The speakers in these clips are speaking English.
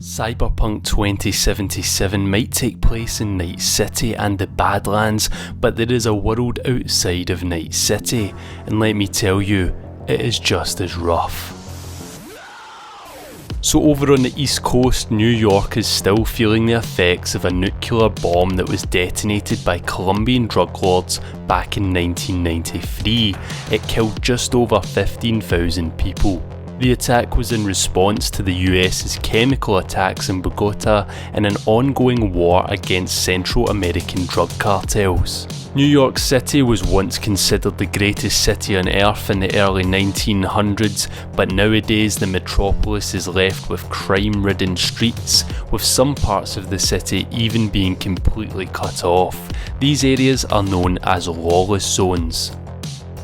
Cyberpunk 2077 might take place in Night City and the Badlands, but there is a world outside of Night City, and let me tell you, it is just as rough. So over on the East Coast, New York is still feeling the effects of a nuclear bomb that was detonated by Colombian drug lords back in 1993. It killed just over 15,000 people. The attack was in response to the US's chemical attacks in Bogota and an ongoing war against Central American drug cartels. New York City was once considered the greatest city on earth in the early 1900s, but nowadays the metropolis is left with crime-ridden streets, with some parts of the city even being completely cut off. These areas are known as lawless zones.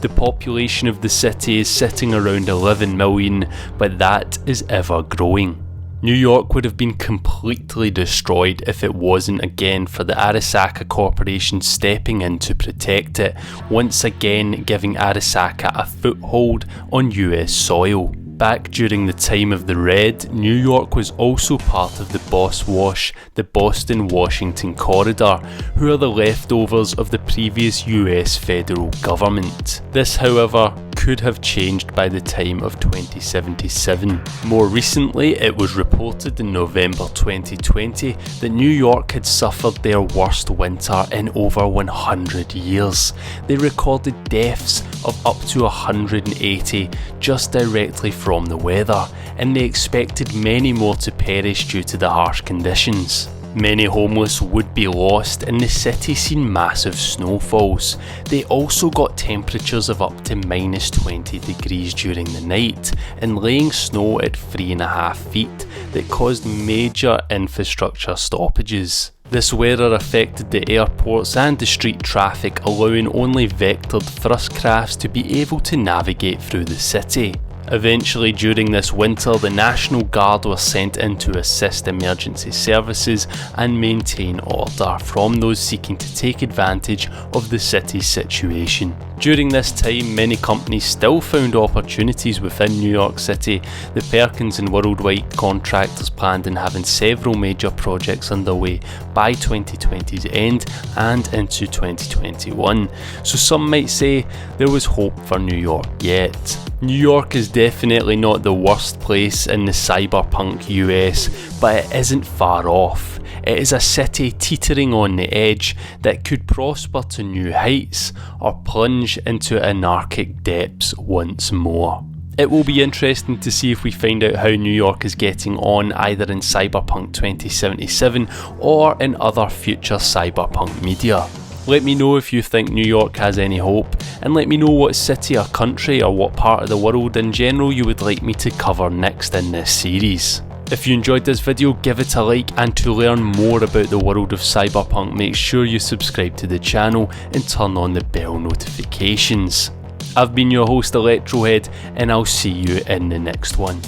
The population of the city is sitting around 11 million, but that is ever growing. New York would have been completely destroyed if it wasn't again for the Arasaka Corporation stepping in to protect it, once again giving Arasaka a foothold on US soil. Back during the time of the Red, New York was also part of the Boss Wash, the Boston-Washington corridor, who are the leftovers of the previous US federal government. This, however, could have changed by the time of 2077. More recently, it was reported in November 2020 that New York had suffered their worst winter in over 100 years. They recorded deaths of up to 180 just directly from the weather, and they expected many more to perish due to the harsh conditions. Many homeless would be lost, and the city seen massive snowfalls. They also got temperatures of up to minus 20 degrees during the night, and laying snow at 3.5 feet that caused major infrastructure stoppages. This weather affected the airports and the street traffic, allowing only vectored thrust crafts to be able to navigate through the city. Eventually, during this winter, the National Guard were sent in to assist emergency services and maintain order from those seeking to take advantage of the city's situation. During this time, many companies still found opportunities within New York City. The Perkins and Worldwide contractors planned on having several major projects underway by 2020's end and into 2021. So some might say there was hope for New York yet. New York is definitely not the worst place in the cyberpunk US, but it isn't far off. It is a city teetering on the edge that could prosper to new heights or plunge into anarchic depths once more. It will be interesting to see if we find out how New York is getting on either in Cyberpunk 2077 or in other future cyberpunk media. Let me know if you think New York has any hope, and let me know what city or country or what part of the world in general you would like me to cover next in this series. If you enjoyed this video, give it a like, and to learn more about the world of Cyberpunk, make sure you subscribe to the channel and turn on the bell notifications. I've been your host Electrohead, and I'll see you in the next one.